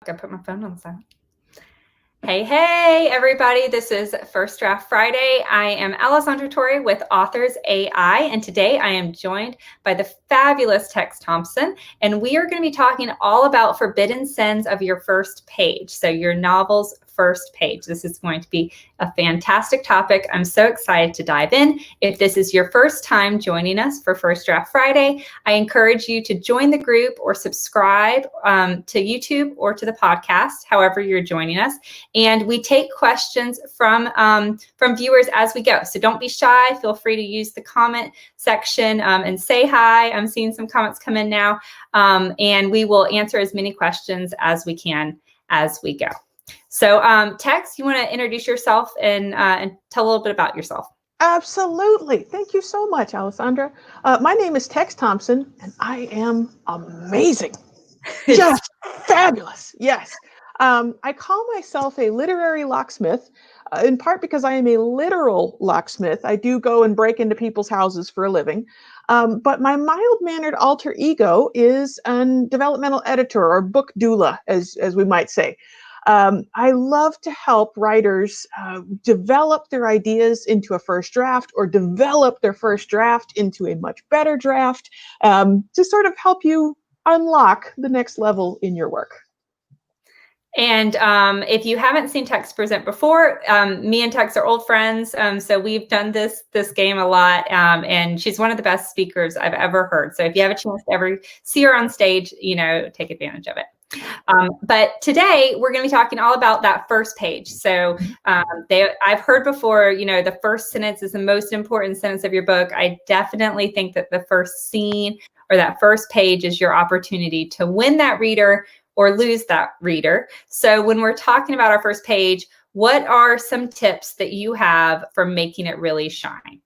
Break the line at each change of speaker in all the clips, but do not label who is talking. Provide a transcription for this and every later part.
I put my phone on silent. Hey, everybody. This is First Draft Friday. I am Alessandra Torre with Authors AI, and today I am joined by the fabulous Tex Thompson, and we are going to be talking all about forbidden sins of your first page, so your novel's first page. This is going to be a fantastic topic. I'm so excited to dive in. If this is your first time joining us for First Draft Friday, I encourage you to join the group or subscribe to YouTube or to the podcast, however you're joining us. And we take questions from viewers as we go. So don't be shy. Feel free to use the comment section and say hi. I'm seeing some comments come in now. And we will answer as many questions as we can as we go. So Tex, you want to introduce yourself and tell a little bit about yourself?
Absolutely. Thank you so much, Alessandra. My name is Tex Thompson, and I am amazing. Just fabulous. Yes. I call myself a literary locksmith, in part because I am a literal locksmith. I do go and break into people's houses for a living. But my mild-mannered alter ego is a developmental editor or book doula, as we might say. I love to help writers develop their ideas into a first draft or develop their first draft into a much better draft to sort of help you unlock the next level in your work.
And if you haven't seen Tex present before, me and Tex are old friends. So we've done this game a lot. And she's one of the best speakers I've ever heard. So if you have a chance to ever see her on stage, take advantage of it. But today we're going to be talking all about that first page. So I've heard before, the first sentence is the most important sentence of your book. I definitely think that the first scene or that first page is your opportunity to win that reader or lose that reader. So when we're talking about our first page, what are some tips that you have for making it really shine?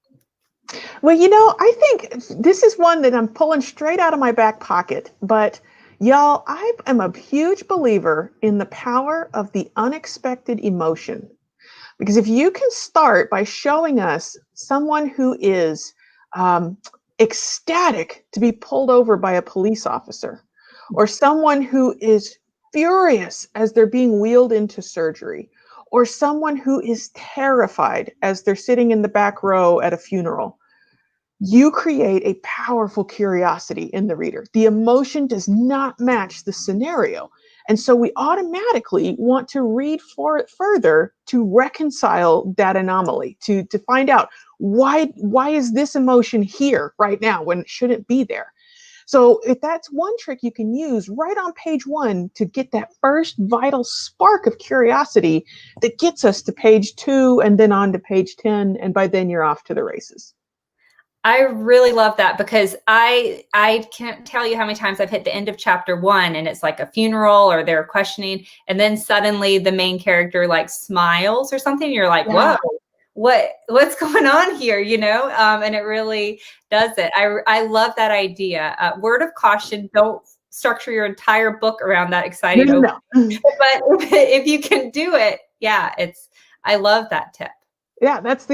Well, I think this is one that I'm pulling straight out of my back pocket, but y'all, I am a huge believer in the power of the unexpected emotion. Because if you can start by showing us someone who is ecstatic to be pulled over by a police officer, or someone who is furious as they're being wheeled into surgery, or someone who is terrified as they're sitting in the back row at a funeral, you create a powerful curiosity in the reader. The emotion does not match the scenario. And so we automatically want to read for it further to reconcile that anomaly, to find out why is this emotion here right now when it shouldn't be there. So if that's one trick you can use right on page 1 to get that first vital spark of curiosity that gets us to page 2 and then on to page 10. And by then you're off to the races.
I really love that because I can't tell you how many times I've hit the end of chapter 1 and it's like a funeral or they're questioning. And then suddenly the main character like smiles or something. You're like, whoa. What's going on here, and it really does it. I love that idea. Word of caution, don't structure your entire book around that exciting
No.
But if you can do it, I love that tip.
Yeah, that's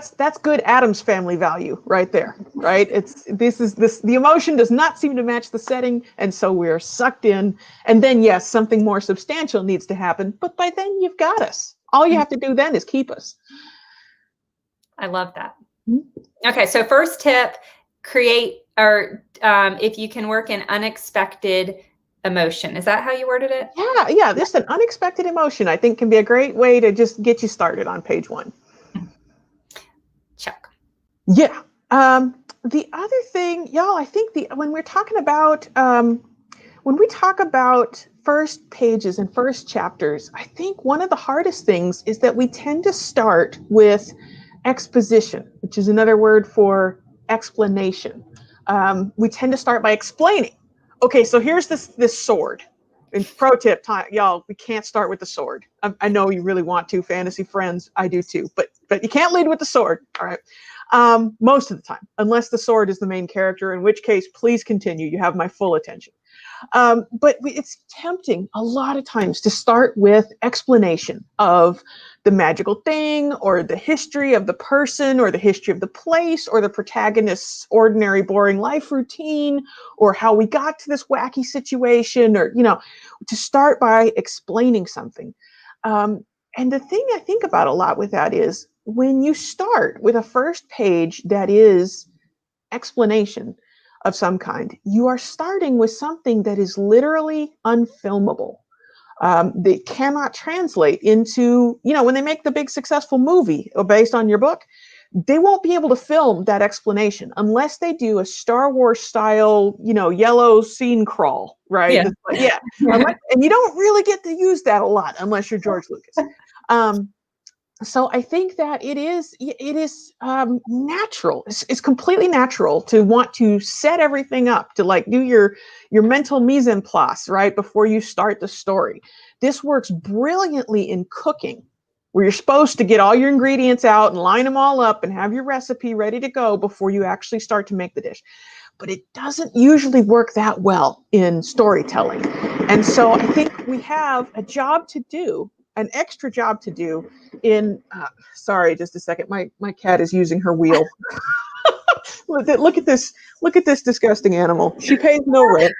that's good Addams Family value right there, right? The emotion does not seem to match the setting, and so we're sucked in. And then yes, something more substantial needs to happen, but by then you've got us. All you have to do then is keep us.
I love that. Okay, so first tip, create or if you can work in unexpected emotion. Is that how you worded it?
Yeah, just an unexpected emotion I think can be a great way to just get you started on page 1.
Check.
Yeah. The other thing, y'all, I think when we talk about first pages and first chapters, I think one of the hardest things is that we tend to start with exposition, which is another word for explanation. We tend to start by explaining. Okay, so here's this sword. And pro tip, y'all, we can't start with the sword. I know you really want to, fantasy friends. I do too, but you can't lead with the sword. All right. Most of the time, unless the sword is the main character, in which case, please continue. You have my full attention. But it's tempting a lot of times to start with explanation of the magical thing or the history of the person or the history of the place or the protagonist's ordinary boring life routine or how we got to this wacky situation, or, to start by explaining something. And the thing I think about a lot with that is when you start with a first page that is explanation of some kind, you are starting with something that is literally unfilmable. They cannot translate into, when they make the big successful movie based on your book, they won't be able to film that explanation unless they do a Star Wars style, yellow scene crawl, right?
Yeah.
And you don't really get to use that a lot unless you're George Lucas. So I think that it is natural. It's completely natural to want to set everything up, to like do your mental mise en place right before you start the story. This works brilliantly in cooking, where you're supposed to get all your ingredients out and line them all up and have your recipe ready to go before you actually start to make the dish. But it doesn't usually work that well in storytelling. And so I think we have a job to do, an extra job to do in, sorry, just a second. My cat is using her wheel. Look at this disgusting animal. She pays no rent.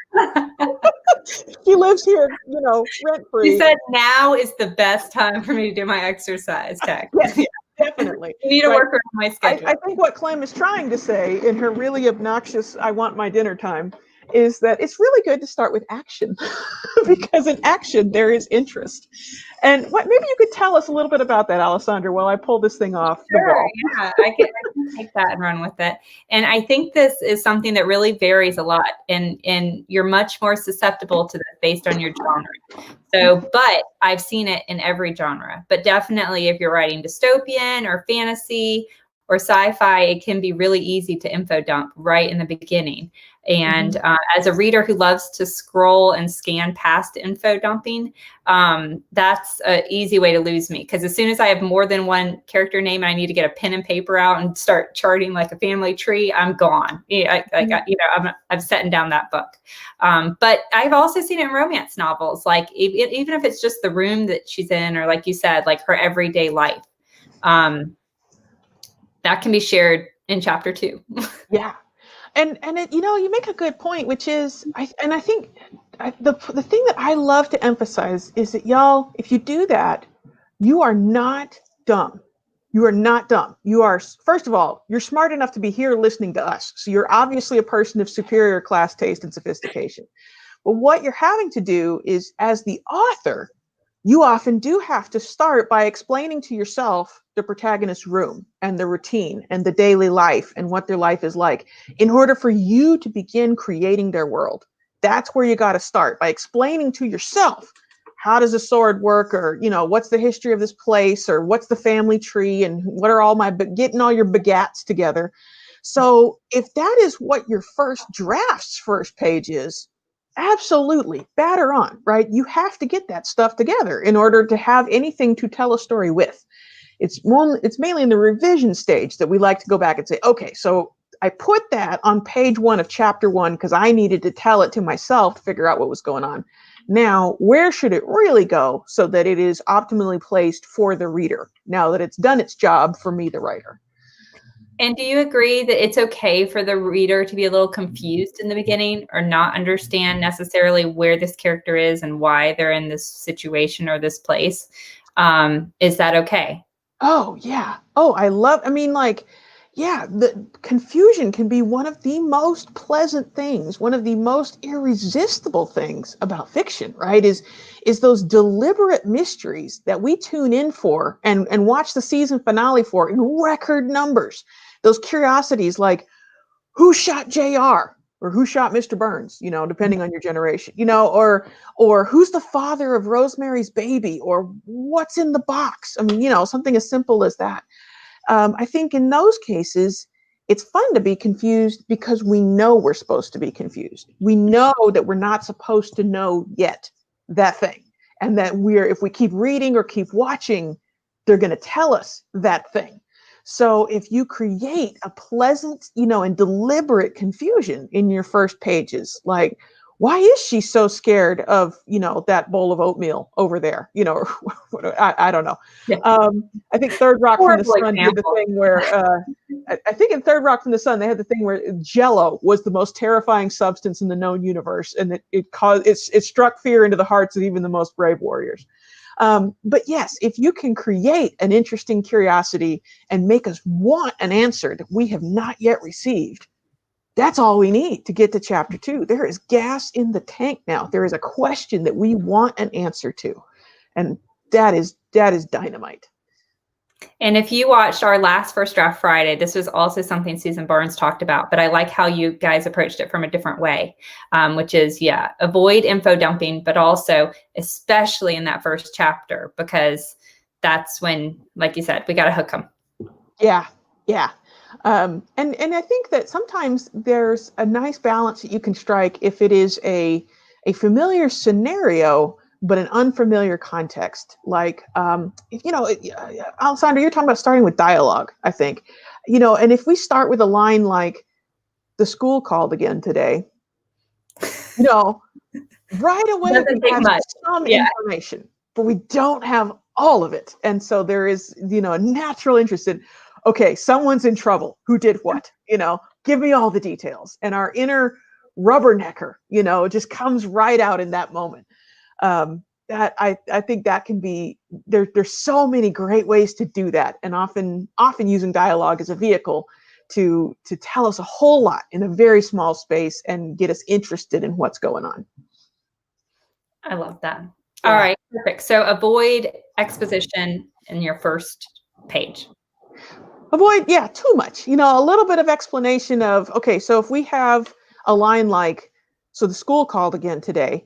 She lives here, rent free.
She said now is the best time for me to do my exercise, Tex.
Yes, definitely.
You need to work around my schedule.
I think what Clem is trying to say in her really obnoxious "I want my dinner time" is that it's really good to start with action because in action there is interest. And maybe you could tell us a little bit about that, Alessandra, while I pull this thing off the wall.
Yeah, I can take that and run with it. And I think this is something that really varies a lot, and you're much more susceptible to this based on your genre. So, but I've seen it in every genre, but definitely if you're writing dystopian or fantasy or sci-fi, it can be really easy to info dump right in the beginning. And as a reader who loves to scroll and scan past info dumping, that's an easy way to lose me. Because as soon as I have more than one character name and I need to get a pen and paper out and start charting like a family tree, I'm gone. I'm setting down that book. But I've also seen it in romance novels, like even if it's just the room that she's in, or like you said, like her everyday life. That can be shared in chapter 2.
Yeah. And it, you make a good point, which is, I think the thing that I love to emphasize is that, y'all, if you do that, you are not dumb. You are not dumb. You are, first of all, you're smart enough to be here listening to us. So you're obviously a person of superior class taste and sophistication. But what you're having to do is, as the author, you often do have to start by explaining to yourself the protagonist's room and the routine and the daily life and what their life is like in order for you to begin creating their world. That's where you got to start, by explaining to yourself, how does a sword work, or, what's the history of this place, or what's the family tree, and what are all getting all your begats together. So if that is what your first draft's first page is, absolutely, batter on, right? You have to get that stuff together in order to have anything to tell a story with. It's mainly in the revision stage that we like to go back and say, okay, so I put that on page 1 of chapter 1 because I needed to tell it to myself to figure out what was going on. Now, where should it really go so that it is optimally placed for the reader, now that it's done its job for me, the writer?
And do you agree that it's okay for the reader to be a little confused in the beginning, or not understand necessarily where this character is and why they're in this situation or this place? Is that okay?
Oh, yeah. Oh, the confusion can be one of the most pleasant things, one of the most irresistible things about fiction, right? Is those deliberate mysteries that we tune in for and watch the season finale for in record numbers. Those curiosities like, who shot JR? Or who shot Mr. Burns, depending on your generation, or who's the father of Rosemary's Baby, or what's in the box? I mean, something as simple as that. I think in those cases, it's fun to be confused because we know we're supposed to be confused. We know that we're not supposed to know yet that thing. And that if we keep reading or keep watching, they're going to tell us that thing. So if you create a pleasant, and deliberate confusion in your first pages, like, why is she so scared of, that bowl of oatmeal over there? I don't know.
Yeah.
I think Third Rock from the
Horrible
Sun did the
example.
thing where, I think in Third Rock from the Sun, they had the thing where Jello was the most terrifying substance in the known universe, and it struck fear into the hearts of even the most brave warriors. But yes, if you can create an interesting curiosity and make us want an answer that we have not yet received, that's all we need to get to chapter 2. There is gas in the tank now. There is a question that we want an answer to. And that is dynamite.
And if you watched our last First Draft Friday, this was also something Susan Barnes talked about, but I like how you guys approached it from a different way, which is, avoid info dumping, but also especially in that first chapter, because that's when, like you said, we got to hook them.
Yeah. And I think that sometimes there's a nice balance that you can strike if it is a familiar scenario, but an unfamiliar context. Like, Alessandra, you're talking about starting with dialogue, I think, and if we start with a line like, the school called again today, right away we have some information, but we don't have all of it. And so there is, a natural interest in, okay, someone's in trouble. Who did what? Give me all the details. And our inner rubbernecker, just comes right out in that moment. That I think that can be there's so many great ways to do that, and often using dialogue as a vehicle to tell us a whole lot in a very small space and get us interested in what's going on.
I love that. All right, perfect. So avoid exposition in your first page.
Avoid, too much. A little bit of explanation of, okay, so if we have a line like, so the school called again today,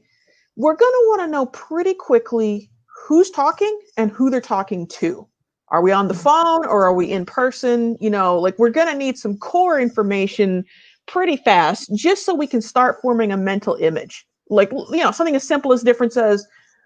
we're going to want to know pretty quickly who's talking and who they're talking to. Are we on the phone or are we in person? We're going to need some core information pretty fast, just so we can start forming a mental image. Like, something as simple as difference as,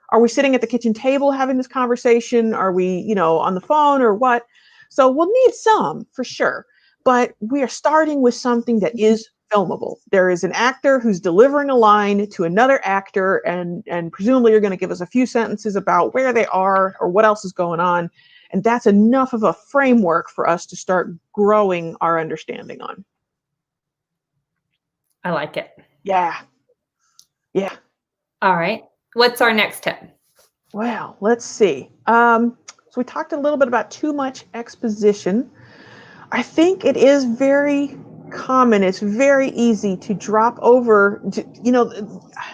are we sitting at the kitchen table having this conversation? Are we, on the phone or what? So we'll need some for sure, but we are starting with something that is filmable. There is an actor who's delivering a line to another actor, and presumably you're going to give us a few sentences about where they are or what else is going on. And that's enough of a framework for us to start growing our understanding on.
I like it.
Yeah.
All right. What's our next tip?
Well, let's see. So we talked a little bit about too much exposition. I think it is very common. It's very easy to drop over.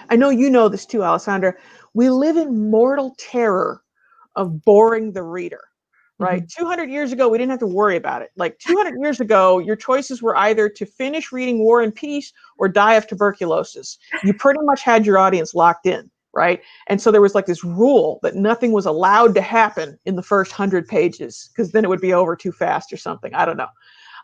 I know you know this too, Alessandra. We live in mortal terror of boring the reader, right? Mm-hmm. 200 years ago, we didn't have to worry about it. Like 200 years ago, your choices were either to finish reading War and Peace or die of tuberculosis. You pretty much had your audience locked in, right? And so there was like this rule that nothing was allowed to happen in the first 100 pages, because then it would be over too fast or something. I don't know.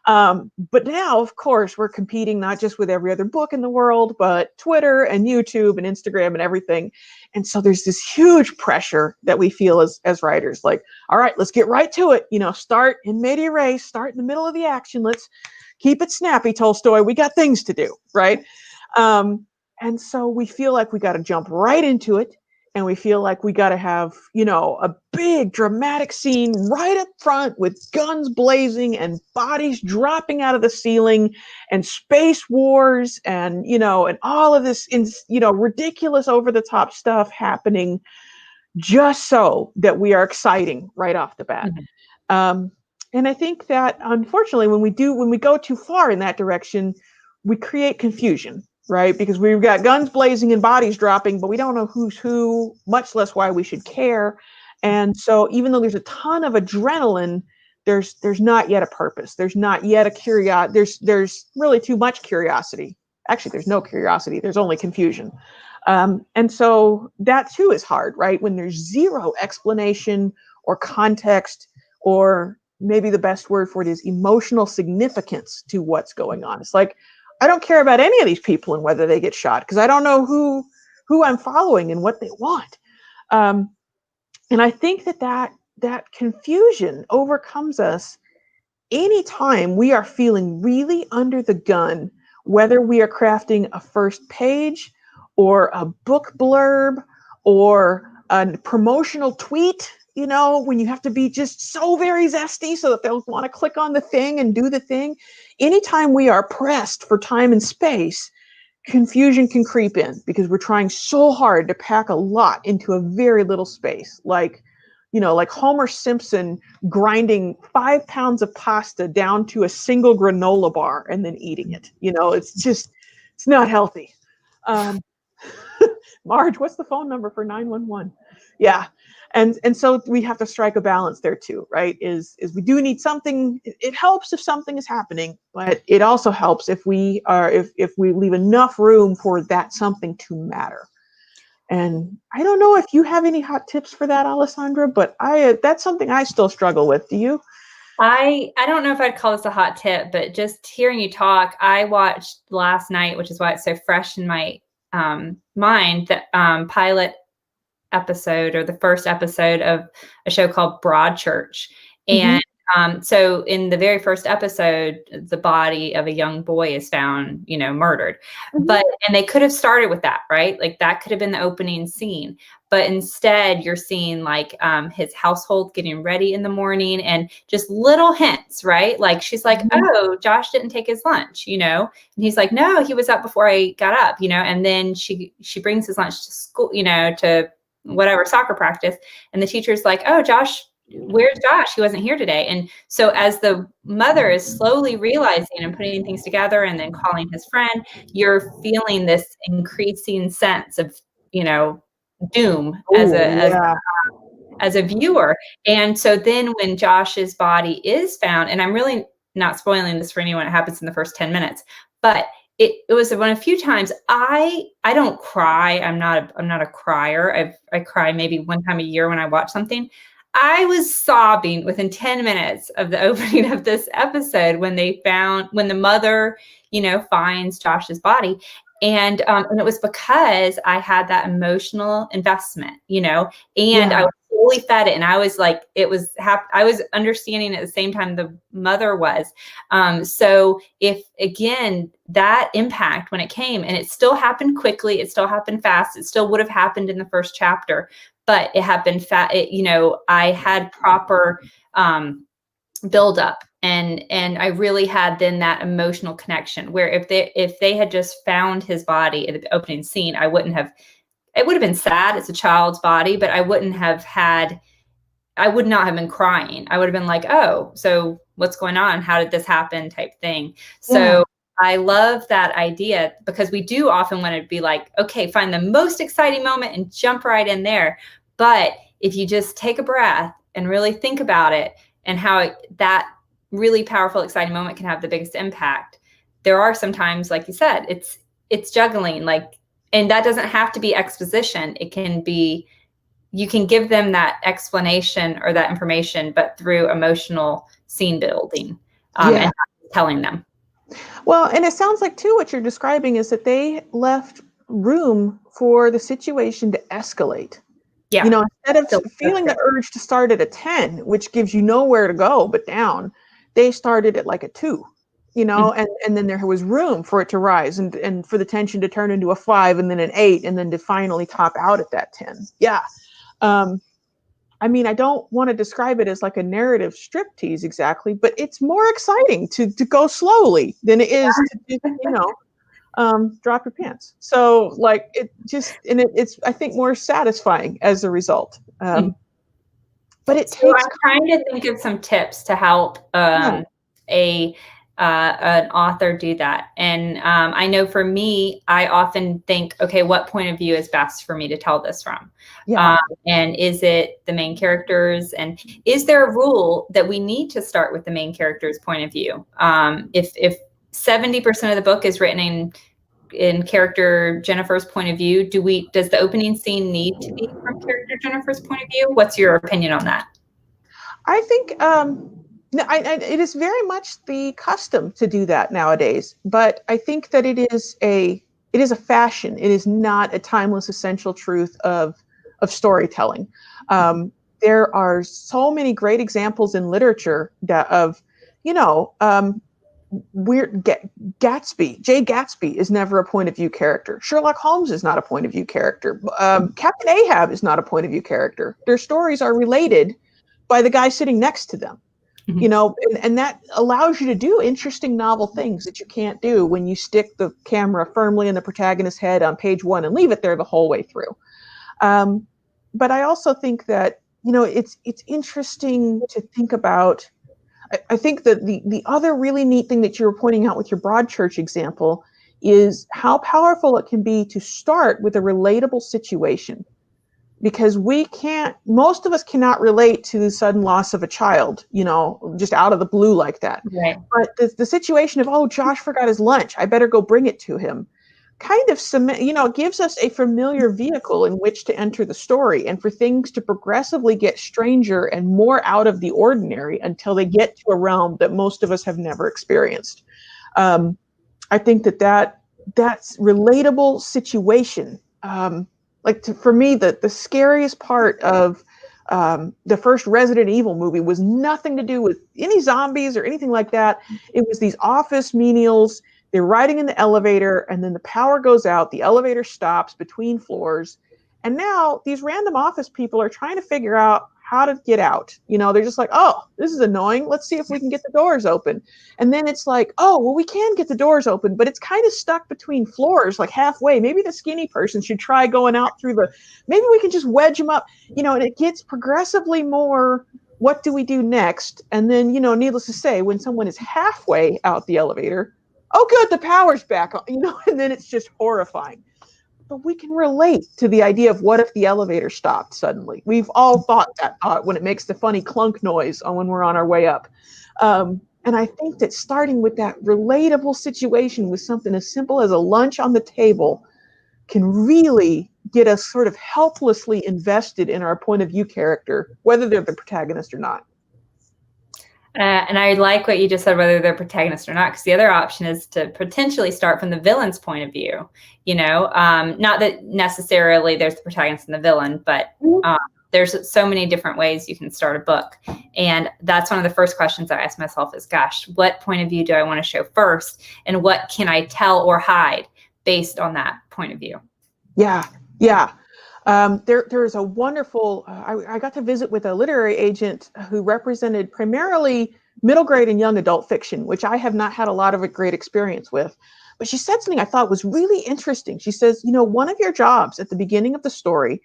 But now, of course, we're competing not just with every other book in the world, but Twitter and YouTube and Instagram and everything. And so there's this huge pressure that we feel as writers, like, all right, let's get right to it. Start in medias res, start in the middle of the action. Let's keep it snappy, Tolstoy. We got things to do, right? And so we feel like we got to jump right into it. And we feel like we got to have, a big dramatic scene right up front with guns blazing and bodies dropping out of the ceiling and space wars and, and all of this, ridiculous over the top stuff happening just so that we are exciting right off the bat. Mm-hmm. And I think that, unfortunately, when we go too far in that direction, we create confusion. Right? Because we've got guns blazing and bodies dropping, but we don't know who's who, much less why we should care. And so even though there's a ton of adrenaline, there's not yet a purpose. There's not yet a curiosity. There's really too much curiosity. Actually, there's no curiosity. There's only confusion. And so that too is hard, right? When there's zero explanation or context, or maybe the best word for it is emotional significance to what's going on. It's like, I don't care about any of these people and whether they get shot, because I don't know who I'm following and what they want. And I think that confusion overcomes us anytime we are feeling really under the gun, whether we are crafting a first page or a book blurb or a promotional tweet, you know, when you have to be just so very zesty so that they'll want to click on the thing and do the thing. Anytime we are pressed for time and space, confusion can creep in because we're trying so hard to pack a lot into a very little space. Like, you know, like Homer Simpson grinding 5 pounds of pasta down to a single granola bar and then eating it. You know, it's not healthy. Marge, what's the phone number for 911? Yeah. And so we have to strike a balance there too, right? Is we do need something. It helps if something is happening, but it also helps if we leave enough room for that something to matter. And I don't know if you have any hot tips for that, Alessandra, but that's something I still struggle with. Do you?
I don't know if I'd call this a hot tip, but just hearing you talk, I watched last night, which is why it's so fresh in my mind, that pilot episode, or the first episode of a show called Broadchurch. And so in the very first episode, the body of a young boy is found, you know, murdered. And they could have started with that, right? Like that could have been the opening scene. But instead you're seeing like his household getting ready in the morning and just little hints, right? Like she's like, oh, Josh didn't take his lunch, you know? And he's like, no, he was up before I got up, you know? And then she brings his lunch to school, you know, to whatever soccer practice. And the teacher's like, oh, Josh, where's Josh? He wasn't here today. And so as the mother is slowly realizing and putting things together and then calling his friend, you're feeling this increasing sense of, you know, doom as a viewer. And so then when Josh's body is found, and I'm really not spoiling this for anyone, it happens in the first 10 minutes, but it was one of a few times I don't cry. I'm not a crier. I cry maybe one time a year when I watch something. I was sobbing within 10 minutes of the opening of this episode when the mother, you know, finds Josh's body. And it was because I had that emotional investment, you know, and I was fully fed it. And I was like, I was understanding at the same time the mother was. So if, again, that impact when it came, and it still happened quickly, it still happened fast, it still would have happened in the first chapter, but it happened you know, I had proper build up. And I really had then that emotional connection where if they had just found his body at the opening scene, it would have been sad. It's a child's body, but I would not have been crying. I would have been like, oh, so what's going on? How did this happen? Type thing. So I love that idea because we do often want to be like, okay, find the most exciting moment and jump right in there. But if you just take a breath and really think about it and how that really powerful, exciting moment can have the biggest impact. There are sometimes, like you said, it's juggling, like, and that doesn't have to be exposition. It can be, you can give them that explanation or that information, but through emotional scene building and telling them.
Well, and it sounds like too, what you're describing is that they left room for the situation to escalate. Yeah. You know, instead of feeling the urge to start at a 10, which gives you nowhere to go but down, they started at like a 2, you know, and then there was room for it to rise and for the tension to turn into a 5 and then an 8 and then to finally top out at that 10. Yeah. I mean, I don't want to describe it as like a narrative striptease exactly, but it's more exciting to go slowly than it is to, you know, drop your pants. So like it just, and it's, I think, more satisfying as a result. But it takes.
I'm trying to think of some tips to help an author do that. And I know for me, I often think, okay, what point of view is best for me to tell this from? And is it the main characters? And is there a rule that we need to start with the main character's point of view? If 70% of the book is written in character Jennifer's point of view, does the opening scene need to be from character Jennifer's point of view? What's your opinion on that?
I think it is very much the custom to do that nowadays, but I think that it is a fashion. It is not a timeless essential truth of storytelling. There are so many great examples in literature of, you know, weird Gatsby. Jay Gatsby is never a point of view character. Sherlock Holmes is not a point of view character. Captain Ahab is not a point of view character. Their stories are related by the guy sitting next to them.
Mhm.
You know, and that allows you to do interesting, novel things that you can't do when you stick the camera firmly in the protagonist's head on page one and leave it there the whole way through. But I also think that, you know, it's interesting to think about. I think that the other really neat thing that you were pointing out with your Broadchurch example is how powerful it can be to start with a relatable situation. Because most of us cannot relate to the sudden loss of a child, you know, just out of the blue like that.
Right.
But the situation of, oh, Josh forgot his lunch, I better go bring it to him, kind of, you know, gives us a familiar vehicle in which to enter the story and for things to progressively get stranger and more out of the ordinary until they get to a realm that most of us have never experienced. I think that's relatable situation. For me, the scariest part of the first Resident Evil movie was nothing to do with any zombies or anything like that. It was these office menials. They're riding in the elevator, and then the power goes out. The elevator stops between floors. And now these random office people are trying to figure out how to get out. You know, they're just like, oh, this is annoying. Let's see if we can get the doors open. And then it's like, oh, well, we can get the doors open, but it's kind of stuck between floors, like halfway. Maybe the skinny person should try going out through maybe we can just wedge them up, you know, and it gets progressively more, what do we do next? And then, you know, needless to say, when someone is halfway out the elevator, oh, good, the power's back on, you know, and then it's just horrifying. But we can relate to the idea of what if the elevator stopped suddenly. We've all thought that thought when it makes the funny clunk noise when we're on our way up. And I think that starting with that relatable situation with something as simple as a lunch on the table can really get us sort of helplessly invested in our point of view character, whether they're the protagonist or not.
And I like what you just said, whether they're protagonist or not, because the other option is to potentially start from the villain's point of view. You know, not that necessarily there's the protagonist and the villain, but there's so many different ways you can start a book. And that's one of the first questions I ask myself is, gosh, what point of view do I want to show first? And what can I tell or hide based on that point of view?
Yeah. There's a wonderful, I got to visit with a literary agent who represented primarily middle grade and young adult fiction, which I have not had a lot of a great experience with. But she said something I thought was really interesting. She says, you know, one of your jobs at the beginning of the story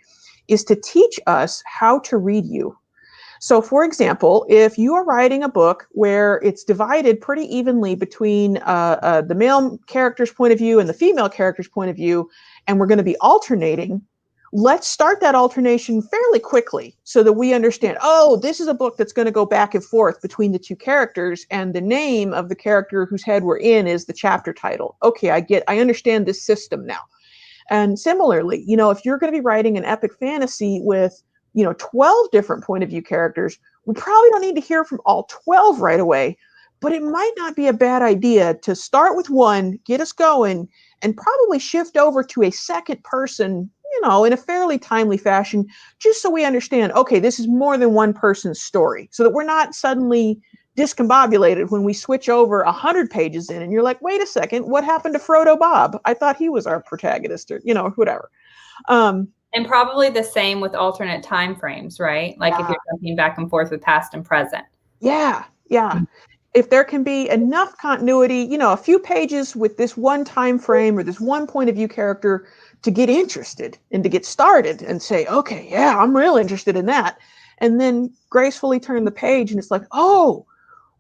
is to teach us how to read you. So, for example, if you are writing a book where it's divided pretty evenly between the male character's point of view and the female character's point of view, and we're going to be alternating, let's start that alternation fairly quickly so that we understand, oh, this is a book that's going to go back and forth between the two characters, and the name of the character whose head we're in is the chapter title. Okay, I understand this system now. And similarly, you know, if you're going to be writing an epic fantasy with, you know, 12 different point of view characters, we probably don't need to hear from all 12 right away, but it might not be a bad idea to start with one, get us going, and probably shift over to a second person, you know, in a fairly timely fashion, just so we understand, okay, this is more than one person's story, so that we're not suddenly discombobulated when we switch over 100 pages in and you're like, wait a second, what happened to Frodo Bob? I thought he was our protagonist, or, you know, whatever.
And probably the same with alternate time frames, right? Like if you're jumping back and forth with past and present.
Yeah. If there can be enough continuity, you know, a few pages with this one time frame or this one point of view character to get interested and to get started and say, okay, yeah, I'm real interested in that. And then gracefully turn the page and it's like, oh,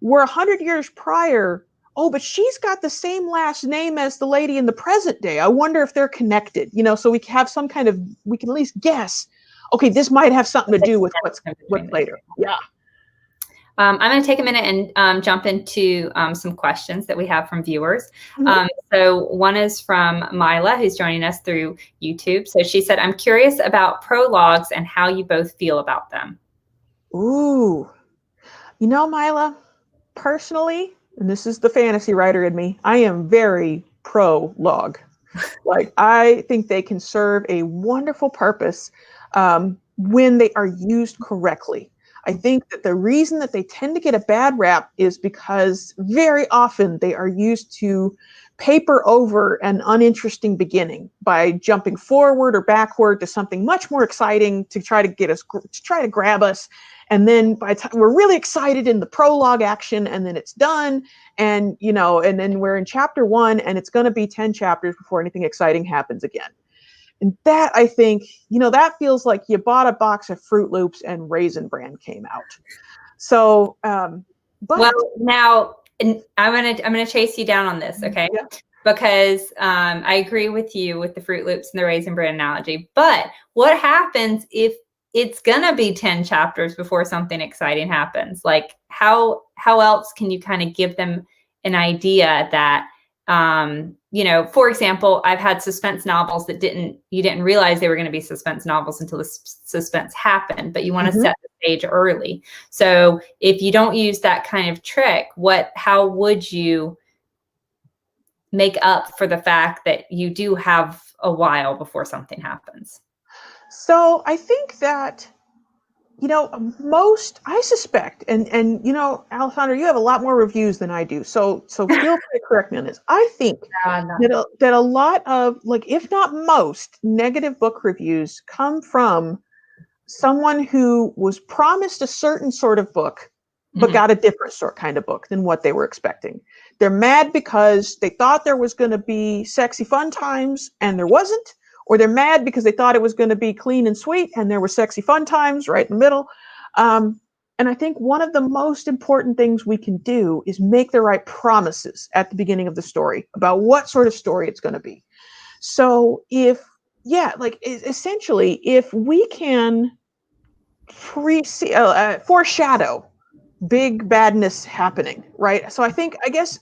we're 100 years prior. Oh, but she's got the same last name as the lady in the present day. I wonder if they're connected, you know, so we can have some kind of, we can at least guess, okay, this might have something to do with what's later. Yeah.
I'm going to take a minute and jump into some questions that we have from viewers. So one is from Mila, who's joining us through YouTube. So she said, I'm curious about prologues and how you both feel about them.
Ooh, you know, Mila, personally, and this is the fantasy writer in me, I am very prologue. Like, I think they can serve a wonderful purpose when they are used correctly. I think that the reason that they tend to get a bad rap is because very often they are used to paper over an uninteresting beginning by jumping forward or backward to something much more exciting to try to get us, to try to grab us. And then by the time we're really excited in the prologue action, and then it's done, and and then we're in chapter 1, and it's going to be 10 chapters before anything exciting happens again. And that, I think, that feels like you bought a box of Fruit Loops and Raisin Bran came out. So, but
well, now I'm gonna chase you down on this, okay?
Yeah.
Because I agree with you with the Fruit Loops and the Raisin Bran analogy. But what happens if it's gonna be 10 chapters before something exciting happens? Like how else can you kind of give them an idea that for example, I've had suspense novels that you didn't realize they were going to be suspense novels until the suspense happened, but you want to set the stage early. So if you don't use that kind of trick, how would you make up for the fact that you do have a while before something happens?
So I think that, I suspect, and Alessandra, you have a lot more reviews than I do. So feel free to correct me on this. I think that a lot of, like, if not most, negative book reviews come from someone who was promised a certain sort of book, but got a different kind of book than what they were expecting. They're mad because they thought there was going to be sexy fun times and there wasn't. Or they're mad because they thought it was going to be clean and sweet and there were sexy fun times right in the middle. And I think one of the most important things we can do is make the right promises at the beginning of the story about what sort of story it's going to be. So essentially, if we can foreshadow big badness happening, right? So I guess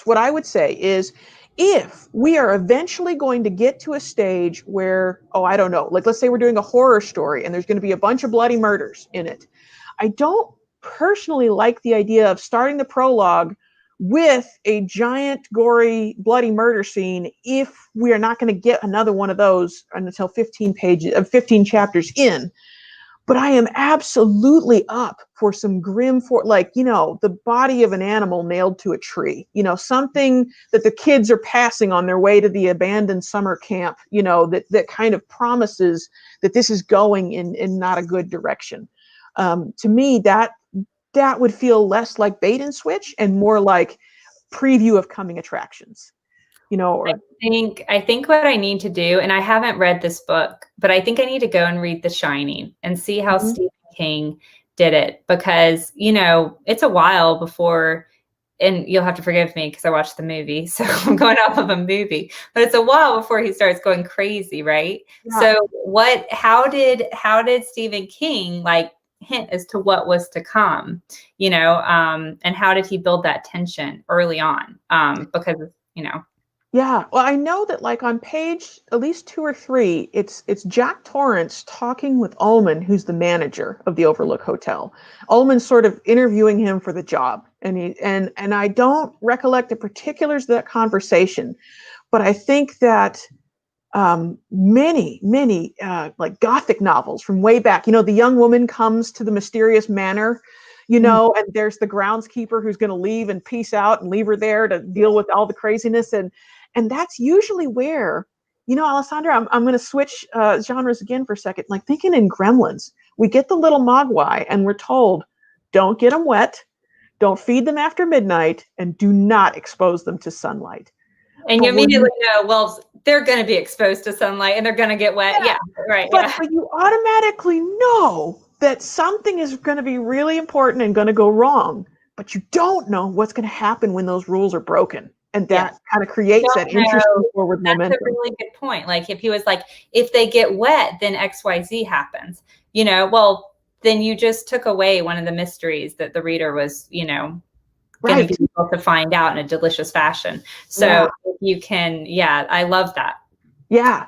what I would say is, if we are eventually going to get to a stage where, I don't know, like let's say we're doing a horror story and there's going to be a bunch of bloody murders in it. I don't personally like the idea of starting the prologue with a giant, gory, bloody murder scene if we are not going to get another one of those until 15 chapters in. But I am absolutely up for some grim, the body of an animal nailed to a tree, something that the kids are passing on their way to the abandoned summer camp, that kind of promises that this is going in not a good direction. To me, that would feel less like bait and switch and more like preview of coming attractions.
I think what I need to do, and I haven't read this book, but I think I need to go and read The Shining and see how Stephen King did it, because, it's a while before, and you'll have to forgive me because I watched the movie, so I'm going off of a movie, but it's a while before he starts going crazy, right? Yeah. So how did Stephen King hint as to what was to come, and how did he build that tension early on? Because,
Yeah, well, I know that on page at least 2 or 3, it's Jack Torrance talking with Ullman, who's the manager of the Overlook Hotel. Ullman's sort of interviewing him for the job, and I don't recollect the particulars of that conversation, but I think that many Gothic novels from way back, the young woman comes to the mysterious manor, and there's the groundskeeper who's going to leave and peace out and leave her there to deal with all the craziness, and that's usually where, Alessandra, I'm going to switch genres again for a second. Like thinking in Gremlins, we get the little mogwai and we're told, don't get them wet, don't feed them after midnight, and do not expose them to sunlight.
And you immediately know, well, they're going to be exposed to sunlight and they're going to get wet. Yeah, right.
But you automatically know that something is going to be really important and going to go wrong, but you don't know what's going to happen when those rules are broken. And that kind of creates that interesting forward momentum.
That's a really good point. Like if he was like, if they get wet, then XYZ happens, well, then you just took away one of the mysteries that the reader was, going to be able to find out in a delicious fashion. So you can, I love that.
Yeah.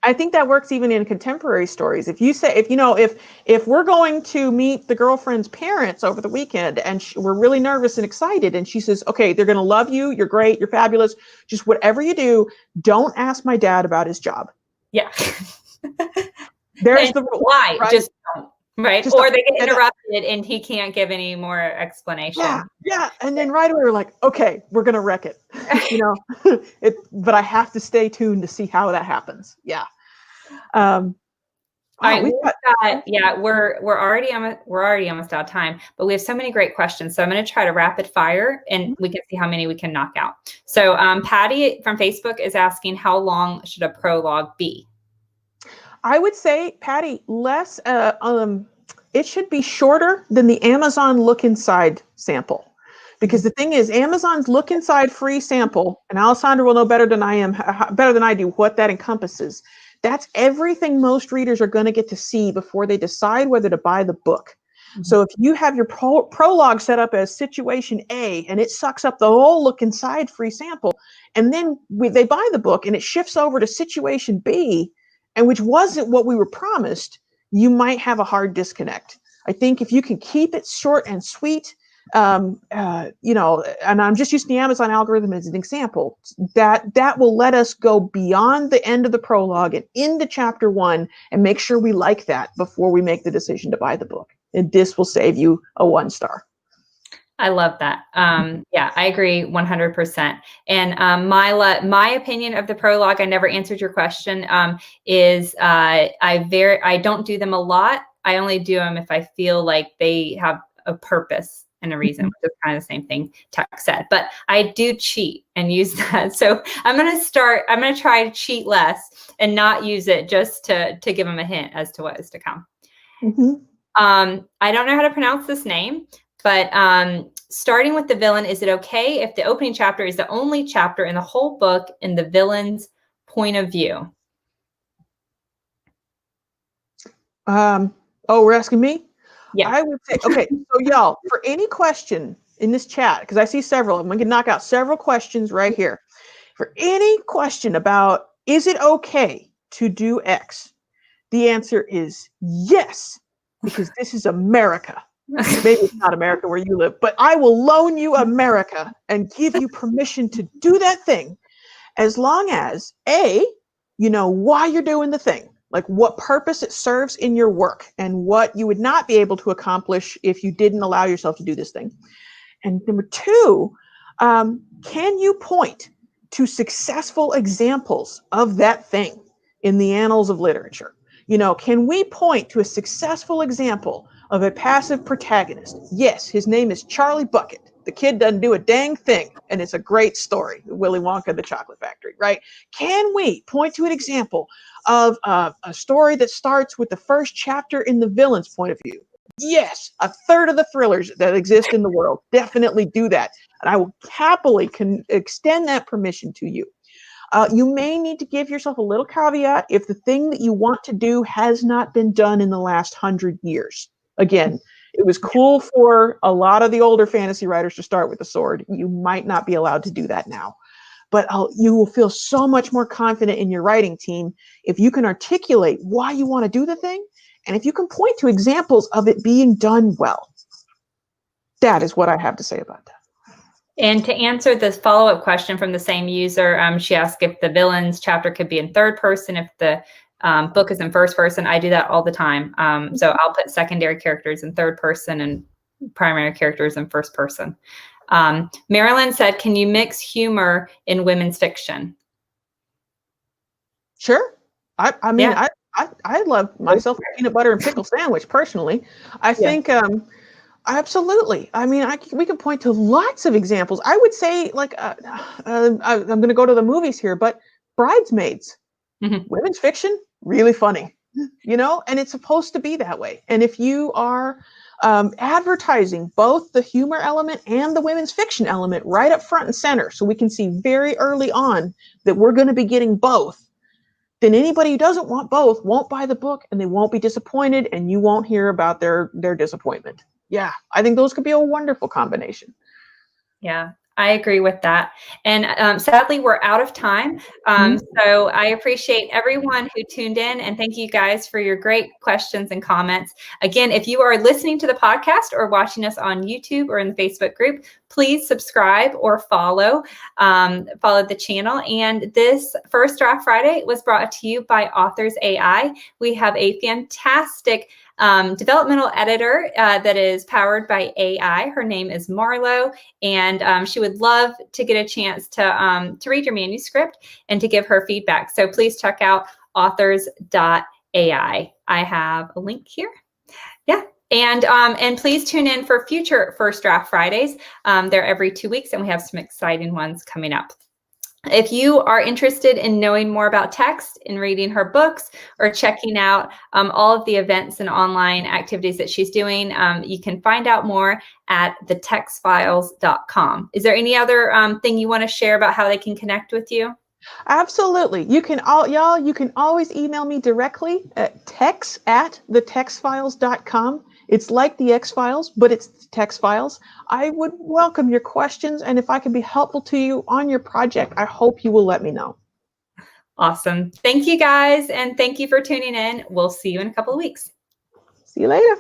I think that works even in contemporary stories. If you say, if we're going to meet the girlfriend's parents over the weekend and we're really nervous and excited, and she says, okay, they're going to love you. You're great. You're fabulous. Just whatever you do, don't ask my dad about his job.
Yeah.
There's the rule.
Why? Right? Just don't. Right.
Just
Or they get
and,
interrupted and he can't give any more explanation.
yeah. And then right away we're like, okay, we're gonna wreck it. But I have to stay tuned to see how that happens. Yeah. Wow,
All right, we're already almost out of time, but we have so many great questions. So I'm going to try to rapid fire, and we can see how many we can knock out. So Patty from Facebook is asking, how long should a prologue be?
I would say, Patty, less. It should be shorter than the Amazon Look Inside sample. Because the thing is, Amazon's Look Inside free sample, and Alessandra will know better than I do what that encompasses. That's everything most readers are going to get to see before they decide whether to buy the book. Mm-hmm. So if you have your prologue set up as situation A and it sucks up the whole Look Inside free sample, and then they buy the book and it shifts over to situation B, and which wasn't what we were promised, you might have a hard disconnect. I think if you can keep it short and sweet, and I'm just using the Amazon algorithm as an example, that will let us go beyond the end of the prologue and into chapter 1 and make sure we like that before we make the decision to buy the book. And this will save you a 1 star.
I love that. Yeah, I agree 100%. And my opinion of the prologue, I never answered your question, is I don't do them a lot. I only do them if I feel like they have a purpose and a reason, which is kind of the same thing Tex said. But I do cheat and use that. So I'm going to try to cheat less and not use it just to give them a hint as to what is to come.
Mm-hmm.
I don't know how to pronounce this name, but starting with the villain, is it okay if the opening chapter is the only chapter in the whole book in the villain's point of view?
We're asking me?
Yeah.
I would say, okay, so y'all, for any question in this chat, because I see several of them, we can knock out several questions right here. For any question about, is it okay to do X? The answer is yes, because this is America. Maybe it's not America where you live, but I will loan you America and give you permission to do that thing as long as, A, you know why you're doing the thing, like what purpose it serves in your work and what you would not be able to accomplish if you didn't allow yourself to do this thing. And number 2, can you point to successful examples of that thing in the annals of literature? Can we point to a successful example of a passive protagonist? Yes, his name is Charlie Bucket. The kid doesn't do a dang thing, and it's a great story, Willy Wonka and the Chocolate Factory, right? Can we point to an example of a story that starts with the first chapter in the villain's point of view? Yes, a third of the thrillers that exist in the world definitely do that, and I will happily extend that permission to you. You may need to give yourself a little caveat if the thing that you want to do has not been done in the last 100 years. Again, it was cool for a lot of the older fantasy writers to start with the sword. You might not be allowed to do that now. But you will feel so much more confident in your writing team if you can articulate why you want to do the thing, and if you can point to examples of it being done well. That is what I have to say about that.
And to answer this follow-up question from the same user, she asked if the villain's chapter could be in third person, if the book is in first person. I do that all the time. So I'll put secondary characters in third person and primary characters in first person. Marilyn said, can you mix humor in women's fiction?
Sure. I mean, yeah. I love myself a peanut butter and pickle sandwich personally. I think absolutely. I mean, we can point to lots of examples. I would say, like, I'm going to go to the movies here, but Bridesmaids, women's fiction, really funny, and it's supposed to be that way. And if you are advertising both the humor element and the women's fiction element right up front and center, so we can see very early on that we're going to be getting both, then anybody who doesn't want both won't buy the book, and they won't be disappointed, and you won't hear about their disappointment. Yeah, I think those could be a wonderful combination.
Yeah, I agree with that. And sadly, we're out of time. So I appreciate everyone who tuned in, and thank you guys for your great questions and comments. Again, if you are listening to the podcast or watching us on YouTube or in the Facebook group, please subscribe or follow the channel. And this First Draft Friday was brought to you by Authors AI. We have a fantastic developmental editor that is powered by AI. Her name is Marlo, and she would love to get a chance to read your manuscript and to give her feedback. So please check out authors.ai. I have a link here. Yeah. And please tune in for future First Draft Fridays. They're every 2 weeks, and we have some exciting ones coming up. If you are interested in knowing more about Tex and reading her books or checking out all of the events and online activities that she's doing, you can find out more at thetexfiles.com. Is there any other thing you want to share about how they can connect with you?
Absolutely. You can always email me directly at tex@thetexfiles.com. It's like the X-Files, but it's the Tex Files. I would welcome your questions, and if I can be helpful to you on your project, I hope you will let me know.
Awesome. Thank you guys, and thank you for tuning in. We'll see you in a couple of weeks.
See you later.